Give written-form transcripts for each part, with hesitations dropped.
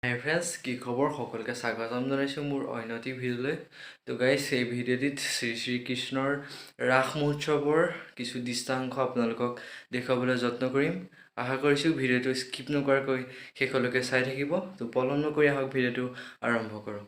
High friends কি খবৰ সকলোকে স্বাগতম জনাইছোঁ মোৰ অন্যটি ভিডিঅ'লৈ তো গাইছ এই ভিডিঅ'টিত শ্ৰী শ্ৰীকৃষ্ণৰ ৰাস মহোৎসৱৰ কিছু দৃষ্টাংশ আপোনালোকক দেখুৱাবলৈ যত্ন কৰিম আশা কৰিছোঁ ভিডিঅ'টো স্কিপ নকৰাকৈ শেষলৈকে চাই থাকিব তো পলম নকৰি আহক ভিডিঅ'টো আৰম্ভ কৰোঁ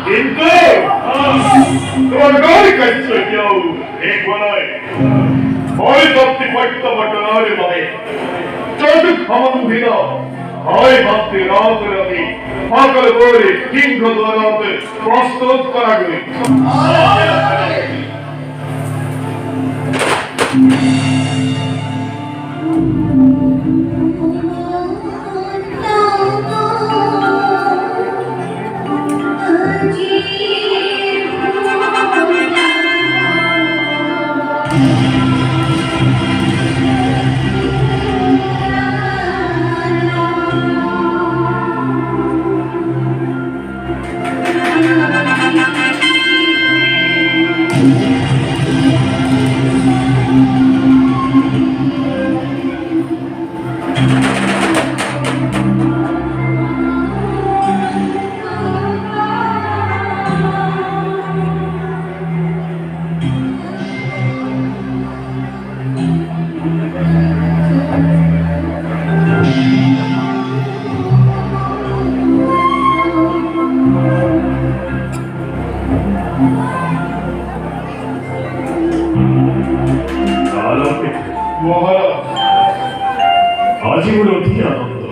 কিন্তু তোমার গাড়ি কাটছে কেউ এক বলায় ওই ভক্তি পট্টপট্টনারে বলে চতুক ক্ষমা হয় ভক্তি রাত রাতি সকল বলে সিংহ দ্বারাতে প্রস্তুত করা গেলে আজীবন অতি আনন্দ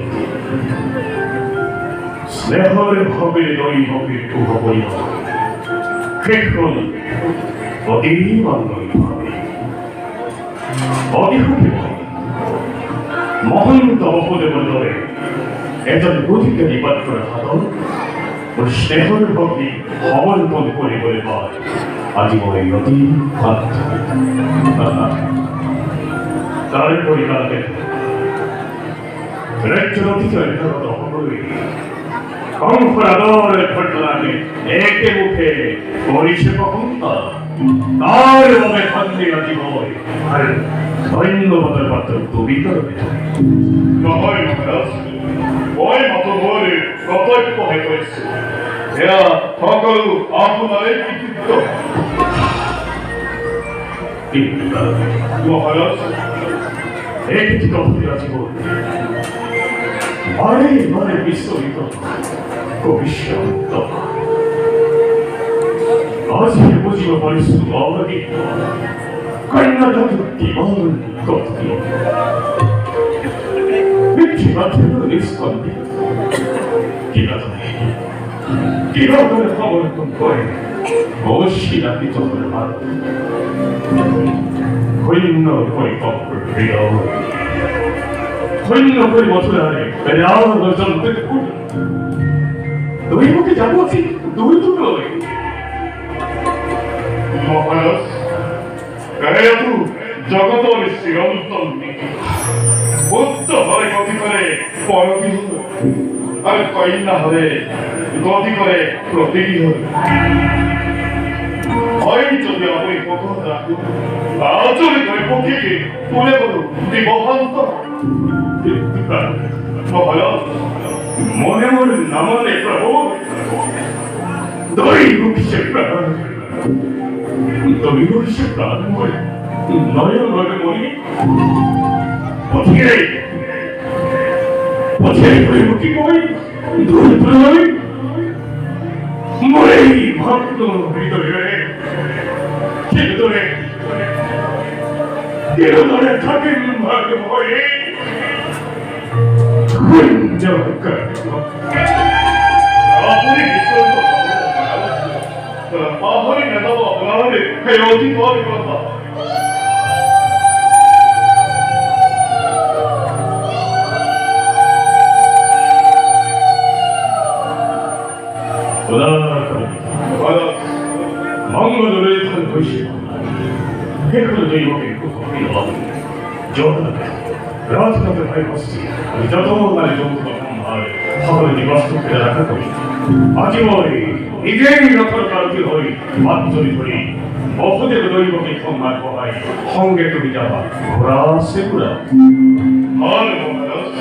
স্নেহরে ভাবে নই হবে তো হবই এখন অতি আনন্দ ভাবে অতি হবে মহান তপদে বলে একজন অধিকারী পাত্র হাতন ও স্নেহর ভক্তি অবলম্বন করে বলে পায় আজীবনে অতি তার পরিবারকে রাজ্যের অধিকারী কংসরাদরের ঘটনাকে একে মুখে করিছে কখন তার মনে খান্দি আজি হয় আর ধন্যবাদের পাত্র তুমি করবে নহয় মহারাজ ওই মতো বলে কর্তব্য হয়ে রয়েছে এরা সকল আপনারে কৃতিত্ব মহারাজ একটি কথা আজি বলতে বারে বারে বিস্তরিত ভবিষ্যৎ আজ বুঝিব পরিস্থিতি অবধি কন্যা যুক্তি মন কর্তৃ মিথ্যে মাধ্যম নিষ্কন্দি কিভাবে সমর্থন করে অবশ্যই আপনি যখন ভারত হইন্য পরিপক্ষ হৃদয় হইন্য করে মথুরারে তুমি মুখে যাবো আছি দুই দুটো মহারাজ গায়তু জগতর চিরন্তন বুদ্ধ হরে গতি করে পরতি হল আর কন্যা হরে গতি করে প্রতিটি হল হয় যদি আমি কখন রাখু আচরিত হয়ে পক্ষীকে তুলে বলো দিবহান্ত মহারাজ মনে মনে নামনে প্রভু দৈব কিসে প্রাণ দৈব কিসে প্রাণ বলে নয় নয় বলি পথে পথে দৈব কি কই দূর প্রণয় মরে ভক্ত হৃদয়ে চিরতরে থাকেন ভাগ্য ভয়ে আপনি পাহাড়ি নেতা আপনারে অতি পরে কথা মঙ্গল হয়েছে এখন দৈবকে রাজপথে ভাই বসছি আমি যত মানে যৌতুক হয় সকলে নিবাস্ত করে রাখা করি আজীবনে নিজেই রক্ষণ কারতি হই বাচ্চরি ধরি অপদের দৈবকে সম্মান করাই সঙ্গে তুমি যাবা ঘোরা সে ঘোরা হল মহারাজ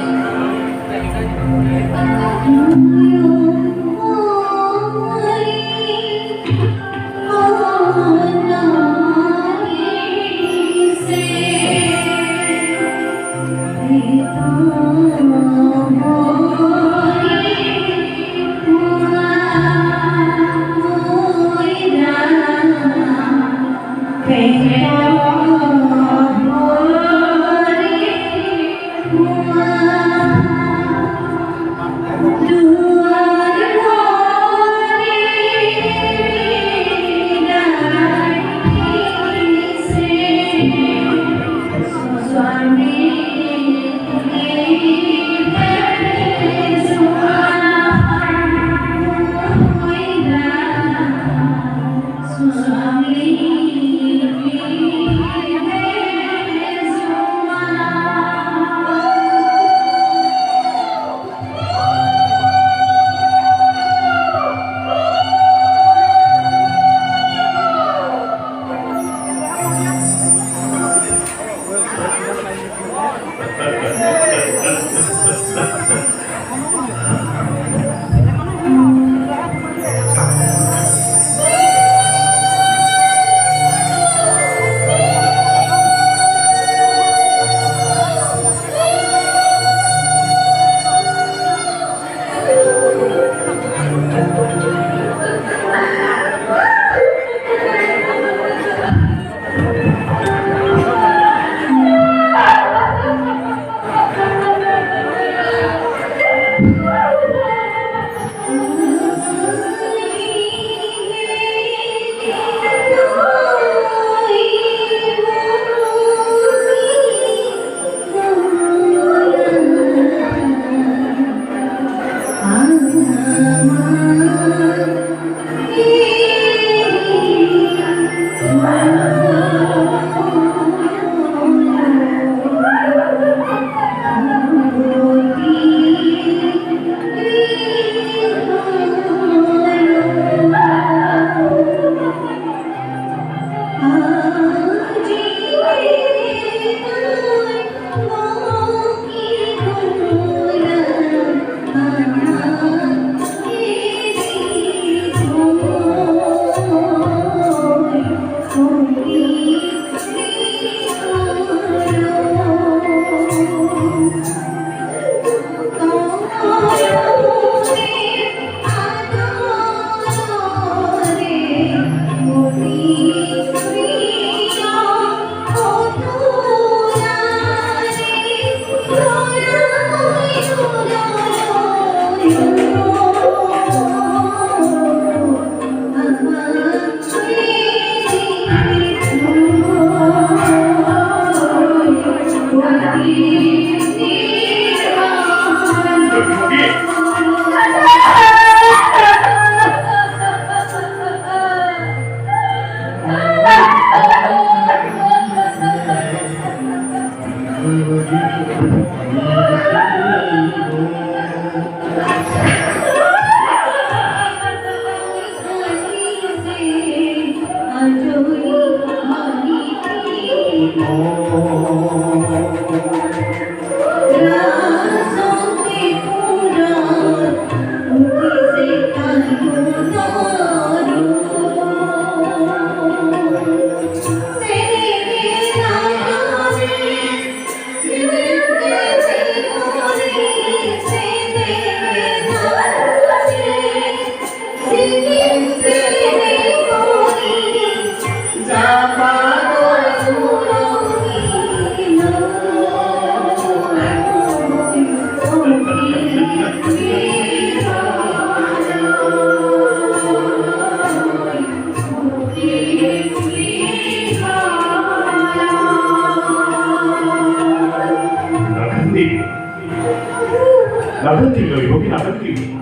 나간티가 여기 나간티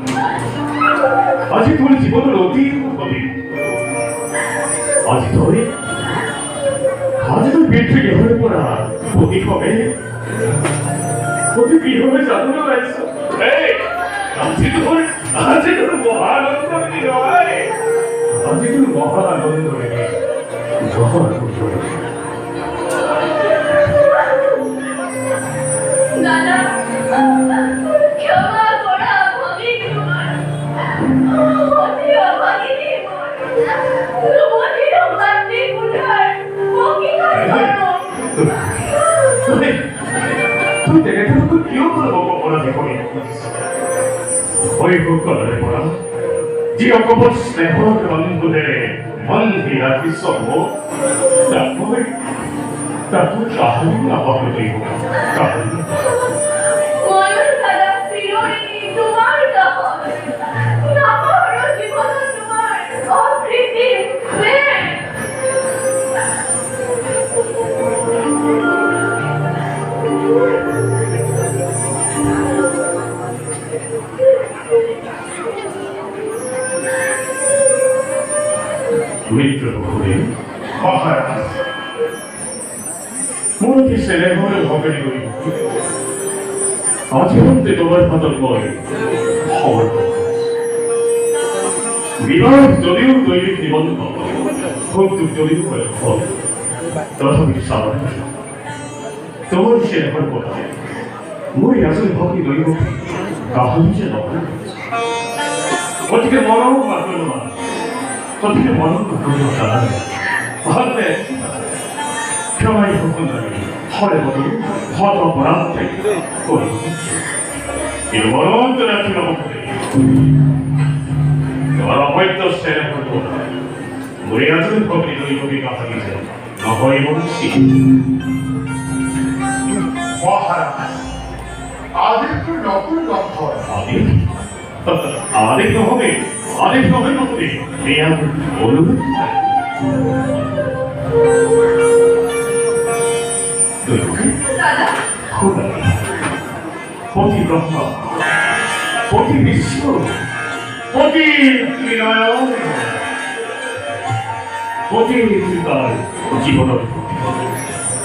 아직 우리 집안을 어디 있는 거니? 아직 너희 아직도 비틀게 하는구나 어디 거에 어디 위험하지 않은 거가 있어 에이 아직도 뭐 하는 거니 아직도 뭐 하는 거니 뭐 하는 거니 দাদা ক্ষমা করা আমি তোমার অতি অভাগিনী তোমাকে মাতৃ কুঠার কি তুই দেখে তো কিয় করবো অপরাধী করে ওই করে পড়া যে অকপট স্নেহ বন্ধুদের বন্ধি রাখি সব তারপর কাহানি না হবে কাহানি ময়ূর খাদা ফিরোইনি তোমার দহন না বড় জীবন তোমার অপ্রীতি প্রেম মিত্র হয়ে মহারাজ মূর্তি ছেলে হলে হবে আজীবনতে তোমার ফাতল করে খবর বিবাহ যদিও দৈনিক নিবন্ধ খুব যদিও করে ফল তথাপি সাধারণ তোমার সে এখন কোথায় মই আসলে ভক্তি দৈব কাহানি যে নয় অতিকে মরম মাত্র না অতিকে মরম মাত্র না ভাবলে ক্ষমাই হুকুম লাগে হরে বদল হত অপরাধ থেকে করে এর মরন্ত রাখি নবকে তোমার অবৈধ সেরে হতো মরে আছেন ভক্তি দৈবকে কথা দিয়েছে নয় বলছি মহারাজ আদেশ তো নকল গন্ধ আদেশ আদেশ হবে আদেশ হবে নকলে অনুরোধ দাদা পতি ব্রহ্মা পতি বিশ্ব পতি ত্রিনয়ন পতি তার জীবনের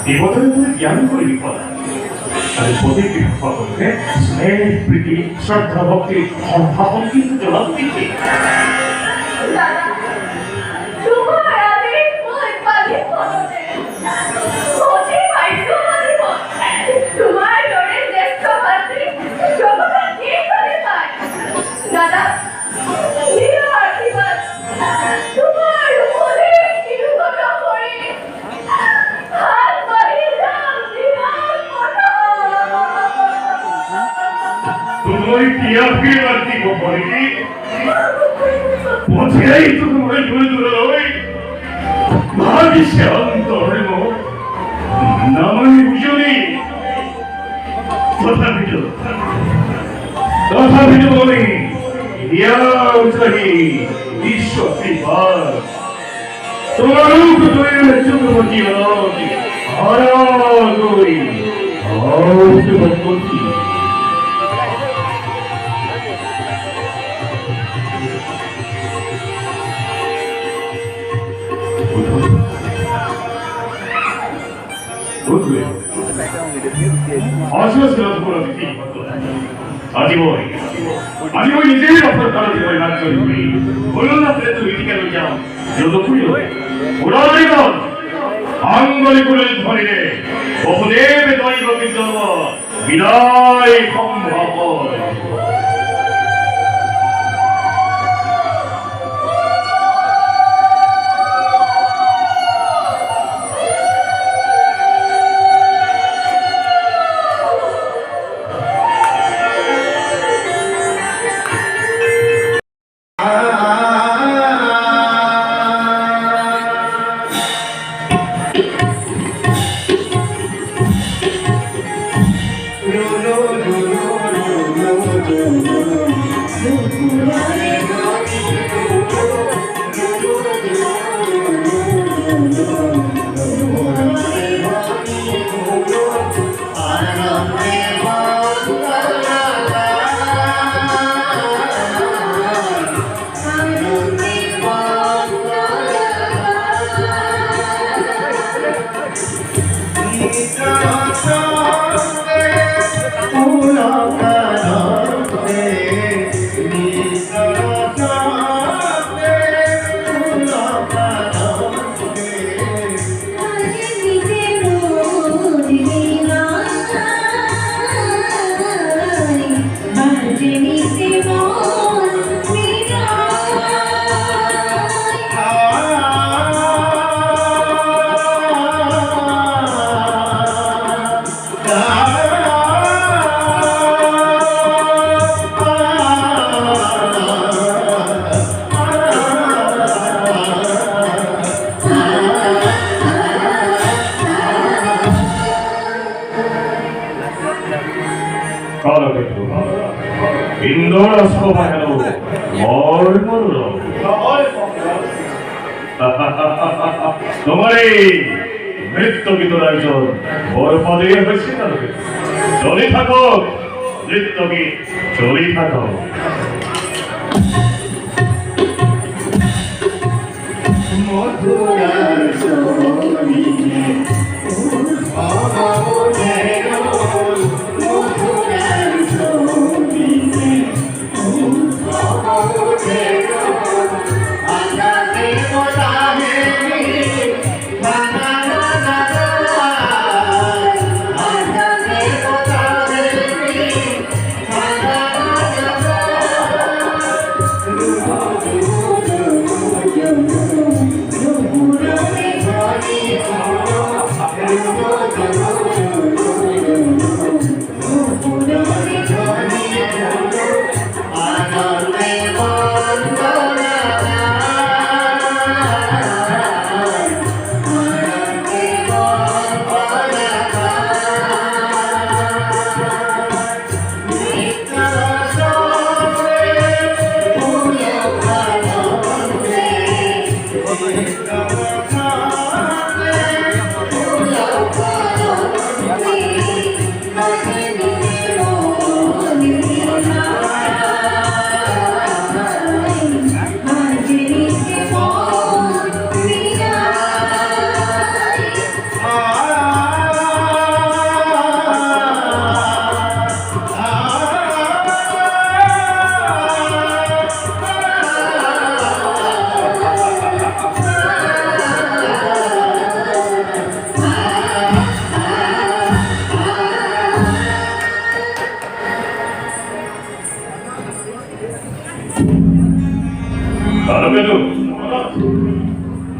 দেবতার জ্ঞান করে বিপদ তাদের পতি বিপদ করতে স্নেহ প্রীতি শ্রদ্ধা ভক্তি সম্ভাবন কিন্তু জবাব দিচ্ছে দাদা তোমার আদেশ মই পালি ফলতে অতি ভাগ্যবান তোমার দরে জ্যেষ্ঠ ভাতৃ জগতে কি করে পায় দাদা নির আশীর্বাদ তোমার উপরে নির্ভর করে হাত বাড়িয়ে যাও দিনার কথা তুমি কি আপনি বাড়তি গোপনে কি পথেই তো তোমার দূরে দূরে রই ভাবিছে অন্তরে নামানি বুঝুনি তথাপিত বলি ইয়াউচাহি ঈশ্বর কৃপার তোমার রূপ দৈবের চন্দ্রমতি অনতি হারাগই ভক্তি আজীবন নিজেই আপনার কারো জীবনে নাচ করি বলুন না প্রেত ইতিকাল যাও যত খুঁজো পুরাণীগণ আঙ্গলে করে ধরিলে বহুদেব দৈব কিন্তু বিদায় সম্ভব ইন্দোৰ অষ্টমা হেনো বৰ মনোৰম তোমাৰ এই নৃত্য গীতৰ আয়োজন বৰ পদে হৈছে তেওঁলোকে চলি থাকক নৃত্য গীত চলি থাকক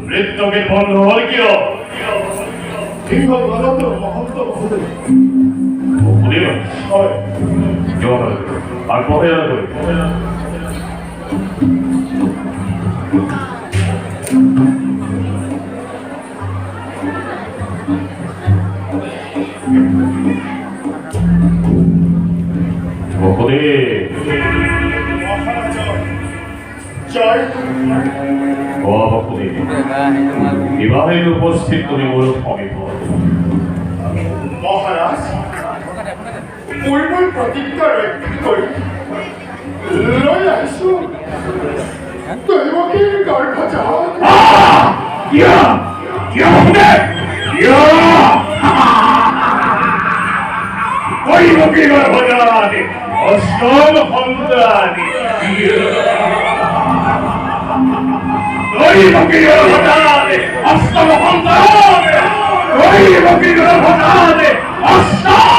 নৃত্যকে বন্ধ হল কিয় আগবঢ়াই বিবাহের উপস্থিত তুমি বলো মহারাজ পূর্ব প্রতিজ্ঞা রক্ষা কৰি লৈ আহিছো দৈৱকীৰ গৰ্ভজাত দৈৱকীৰ গৰ্ভজাত অষ্টম সন্তানী দৈৱকীৰ গৰ্ভজাত অষ্টম সন্তানী দৈৱকীৰ গৰ্ভজাত অষ্টম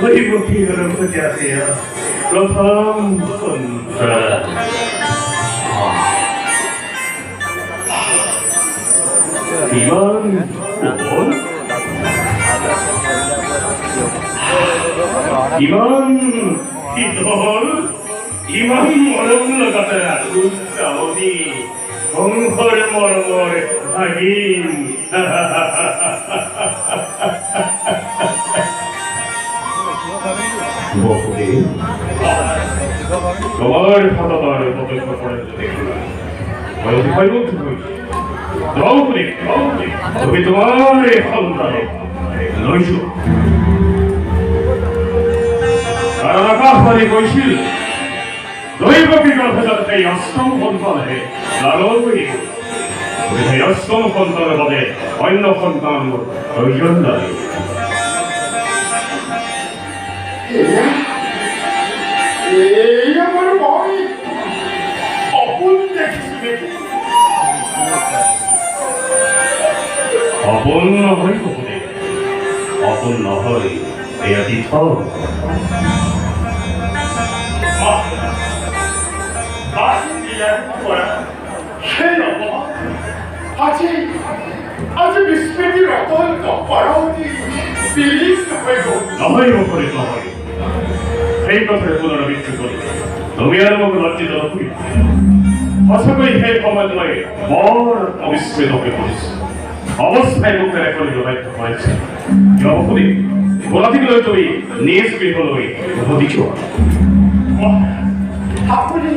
দৈৱকীৰ গৰ্ভজাত প্ৰথম সন্তান ইমান ইমান শীতল ইমান মৰম লগাতে চাৱনি বংশৰ মৰমৰ ভাগিন তোমাৰ সততাৰ প্ৰত্যক্ষ কৰে মই অতিশয় মুগ্ধ হৈছোঁ তুমি তোমাৰ এই সন্তানক লৈছো কাৰণ আকাশবাণী কৈছিল দৈৱকী গৰ্ভজাত এই অষ্টম সন্তানহে লালন কৰি সেই অষ্টম সন্তানৰ বাবে অন্য সন্তান প্ৰয়োজন নাই এই আমার মই অপুল দেখিছো দেখি অপন নহয় কপুৰে অপন নহয় এয়া তীৰ্থ সেই অপমান আজি আজি বিস্মৃতিৰ অতল কপাৰতি বিলীন হৈ গ'ল। নহয় মুখৰি নহয়, সেই কথাৰ পুনৰাবৃত্তি কৰি তুমি আৰু মোক লজ্জিত নকৰিবা। সঁচাকৈ সেই সময়ত মই বৰ অবিস্মৃত হৈ পৰিছোঁ। অৱস্থাই মোক তেনেকৈ বাধ্য কৰাইছে। কিয় শুনি গলাটিলৈ তুমি নিজ গৃহলৈ উভতি যোৱা। আপুনি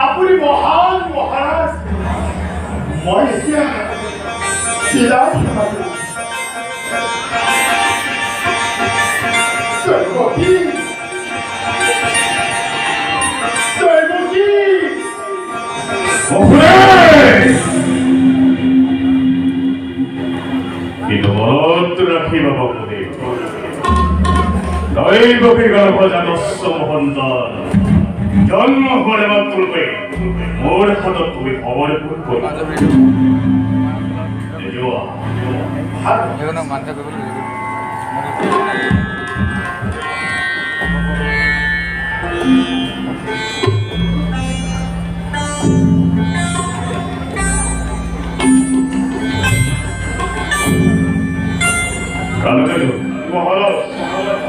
আপুনি মহান মহাৰাজ। মই এতিয়া চিলাই জয়মতী জয়মতী কিন্তু মনত ৰাখিবা বাবুদেৱ, দৈৱকী গৰ্ভজাত সন্তান জন্ম হোৱাৰে মাত্ৰকে মোৰ হাতত তুমি সমৰ্পণ কৰিবা। যোৱা।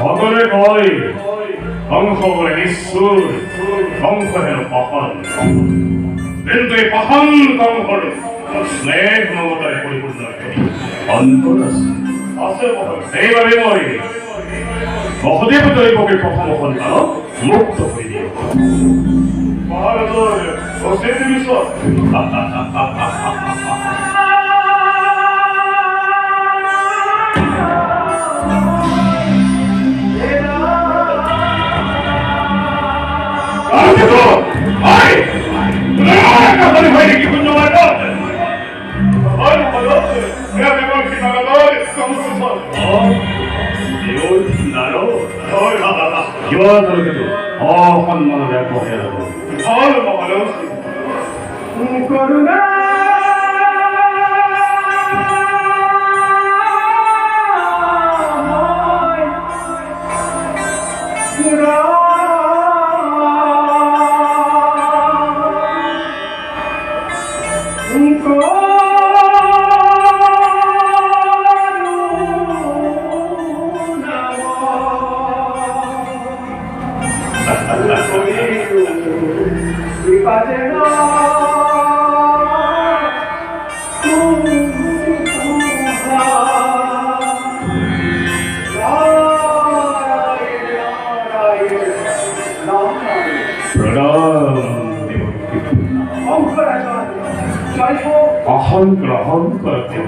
সকলে কয় ধ্বংস কৰে নিশ্চয়, ধ্বংস হেন পাহন, কিন্তু এই পাহন ধ্বংসৰ স্নেহ মমতাৰে পৰিপূৰ্ণ অন্তৰ আছে। সেইবাবে মই বসুদেৱ দৈৱকী প্ৰথম সন্তানক মুক্ত কৰি দিওঁ। ভাৰতৰ অচিত বিশ্বত অসন্মানৰে করুণা অহং গ্রহণ করতে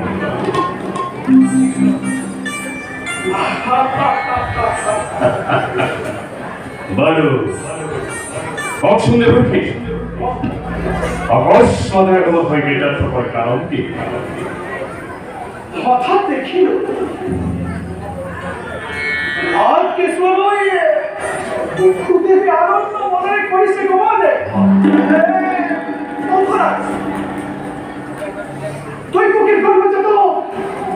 বলো শুনে উঠি অকস্মাৎ আগত হয়ে গেটার সকল কারণ কি? হঠাৎ দেখিল রাত কেশবই বসুদেবী আনন্দ মনে করেছে গোমানে তুই বুকের গর্ভজাত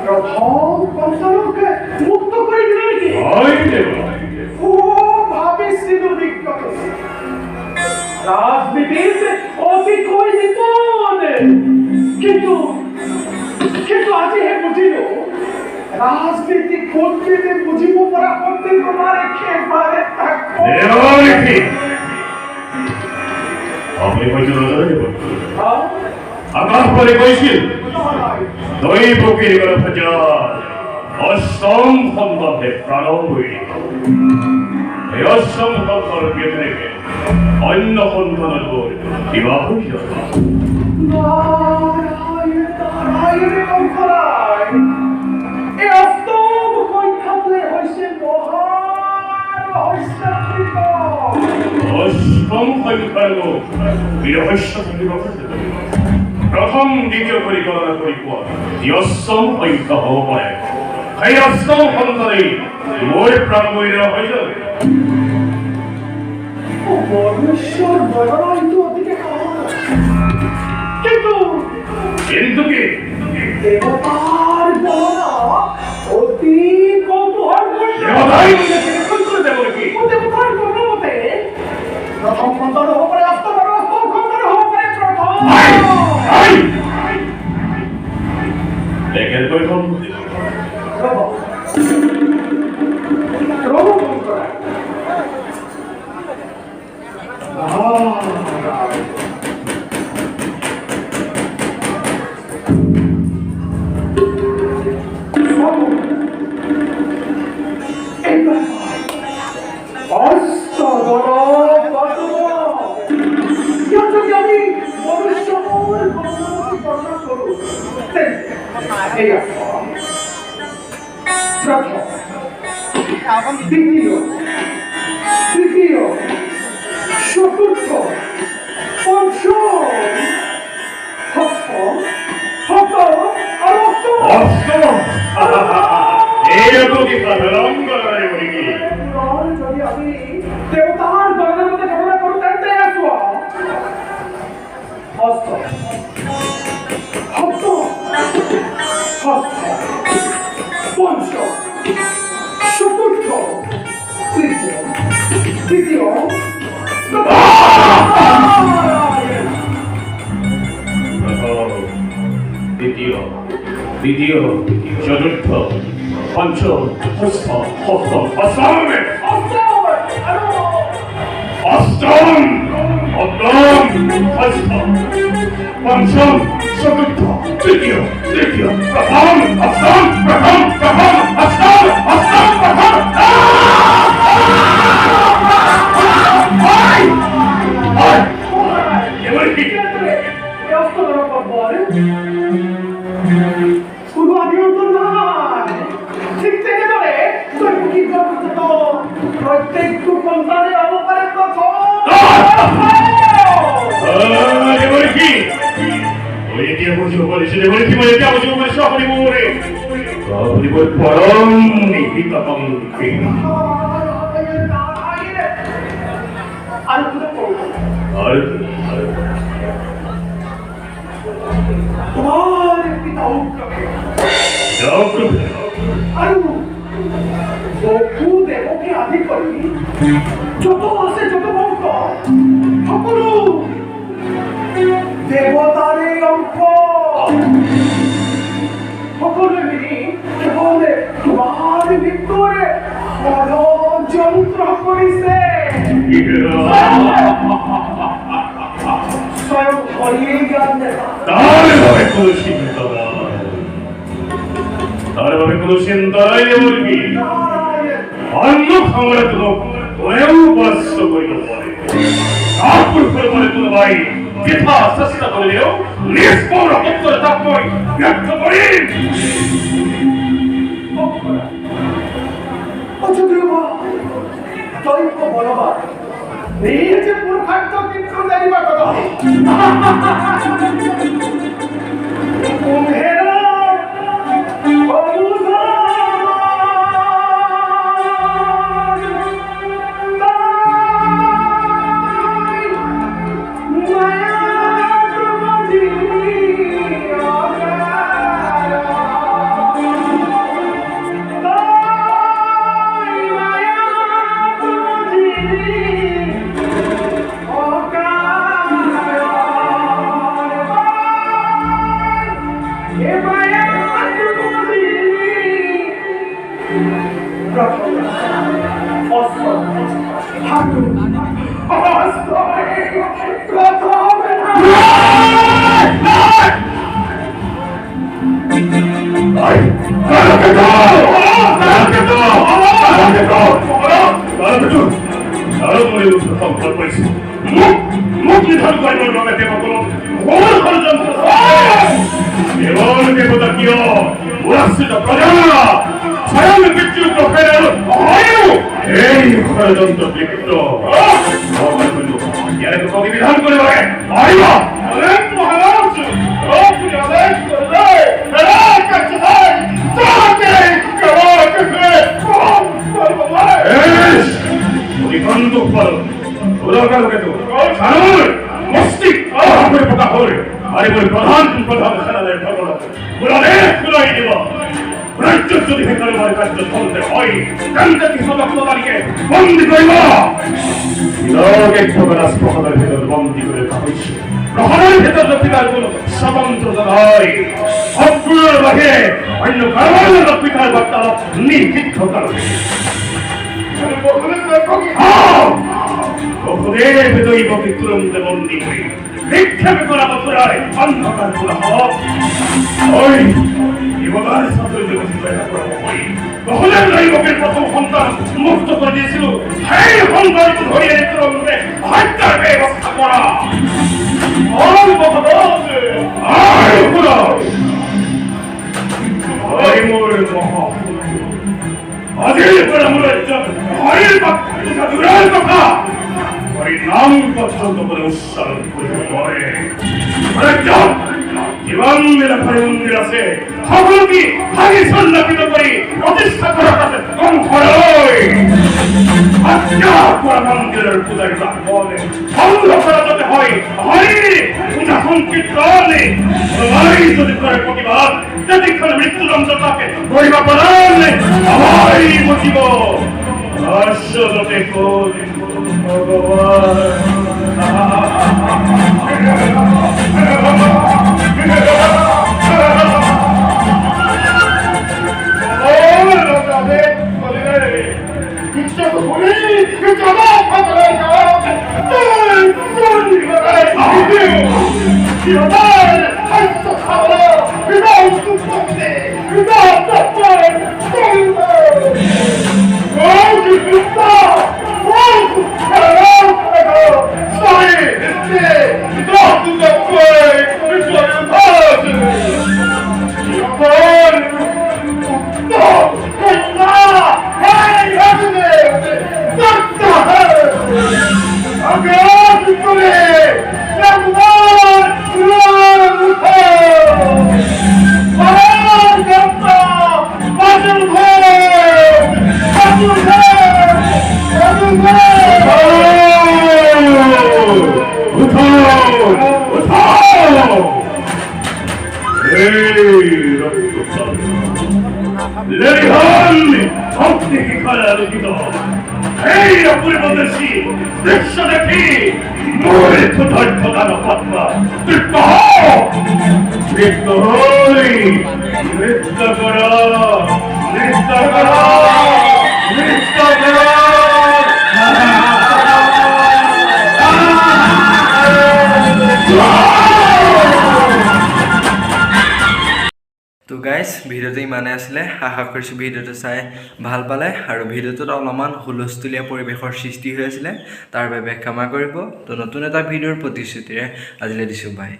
প্রথম কংসকে মুক্ত করে দিল নাকি? ও ভাবিছিল বিজ্ঞত রাজনীতিতে অতি কই নিপুণ, কিন্তু কিন্তু আজি হে বুঝিল রাজনীতি করতে বুঝিব পরা করতে তোমার একেবারে আপনি হয়তো আকাশ পরে কৈছিল দৈবকীর গর্ভজাত অষ্টম সন্তানে প্রাণ বই এই অষ্টম সন্তান ব্যতিরেকে অন্য সন্তানের বই বিবাহ হইল। অষ্টম সংখ্যার লোক বিরহস্য থাকিব প্রথম দ্বিতীয় পরিকল্পনা করি অষ্টম সংখ্যা হব পাৰে সেই অষ্টম সন্তানে মোৰ প্ৰাণ বৈ দেওয়া হৈ যাবে। কিন্তু কি দেবতার গণনা অতি কৌতূহল দেবতাই দেব কি দেবতার গণনাতে প্রথম সন্তান হব পাৰে অষ্টম আৰু অষ্টম সন্তান হব পাৰে প্ৰথম। এই axom প্রথম দ্বিতীয় তৃতীয় চতুর্থ পঞ্চম সপ্তম সপ্তম আর অষ্টম এইরকম কি সাধারণ করা বলি কি যদি আমি দেবতার দলের মধ্যে ঘটনা করতেন তাই আসবো অষ্টম সপ্তম ষষ্ঠ পঞ্চম চতুর্থ তৃতীয় তৃতীয় দ্বিতীয় দ্বিতীয় চতুর্থ পঞ্চম ষষ্ঠ সপ্তম অষ্টম অষ্টম অষ্টম ষষ্ঠ পঞ্চম চতুর্থ তৃতীয় তৃতীয় প্রথম অষ্টম প্রথম প্রথম অষ্টম অষ্টম প্রথম এবার কি শুধু আমিও তো নয় ঠিক থেকে ধরে দৈনিক জগত প্রত্যেক সন্তানের অবকারের কথা এবার কি ওই দিয়ে বুঝবো বলেছে এবার কি বলে এটা বুঝবো বলে সব পরিবরে পরিবর পরম নিহিতম আর তোমার পিতা আৰু বহু দেৱকে আদি কৰি যত আছে যত বংশ সকলো দেৱতাৰে অংশ সকলোৱে মিলি কেৱল তোমাৰ মৃত্যুৰে ষড়যন্ত্ৰ কৰিছে স্বয়ং হৰিয়ে জ্ঞান নেতা তারভাবে কোনো চিন্তা নাই বলবি অন্য খামারে কোনো ওয়েও বস্ত করিব পারে তারপর করে বলে কোনো ভাই বৃথা চেষ্টা করলেও নিষ্পর উত্তর তাৎপর ব্যক্ত করি দৈব বলবান নিজে পুরুষার্থ কিন্তু জানিবা কথা কুম্ভেরা বিধান করে প্রধান প্রধান সেনাদের রাজ্য যদি হেকারবার কার্য চলতে হয় কান্দাতি সদস্যতাকে বন্দি করিব রাষ্ট্রপতির ভেতর বন্দি করে রাখা হয়েছে প্রহরের ভেতর রক্ষিতার কোন স্বতন্ত্রতা নয় অগ্রর বাহিরে অন্য কারণ রক্ষিতার বার্তা নির্বিঘ্ন কারণে বহুদের দৈবকে তুরন্ত বন্দি করে নিক্ষেপ করা বছরায় অন্ধকার করা হব ওই দেবতার সাথে বহুদের দৈবকের প্রথম সন্তান মুক্ত করে দিয়েছিল সেই সন্তানকে ধরিয়ে তুরন্তে হত্যার ব্যবস্থা করা হয় মোৰ মহা আজিৰ পৰা মোৰ ৰাজ্যত হৰিৰ কথা দূৰৰ কথা হৰিৰ নাম পৰ্যন্ত করে উচ্চারণ কৰিব নোৱাৰে ৰাজ্যত যিমান নিৰাশাৰ মন্দিৰ আছে সকলোকে ভাঙি চন্নাপিত কৰি প্ৰতিষ্ঠা কৰা তাতে কম খৰৈ মন্দিরের পূজার বলে বন্ধ করা যাতে হয় হরি পূজা সংকীর্তনে যদি করে প্রতিবাদ যতক্ষণ মৃত্যুদণ্ড তাকে করিবা প্রদান আমারই বুঝিব রহস্য যাতে করি তো গাইজ ভিডিঅ'টো ইমানে আছিলে আশা কৰিছোঁ ভিডিঅ'টো চাই ভাল পালে আৰু ভিডিঅ'টোত অলপমান হুলস্থুলীয়া পৰিৱেশৰ সৃষ্টি হৈ আছিলে তাৰ বাবে ক্ষমা কৰিব তো নতুন এটা ভিডিঅ'ৰ প্ৰতিশ্ৰুতিৰে আজিলৈ দিছোঁ বাই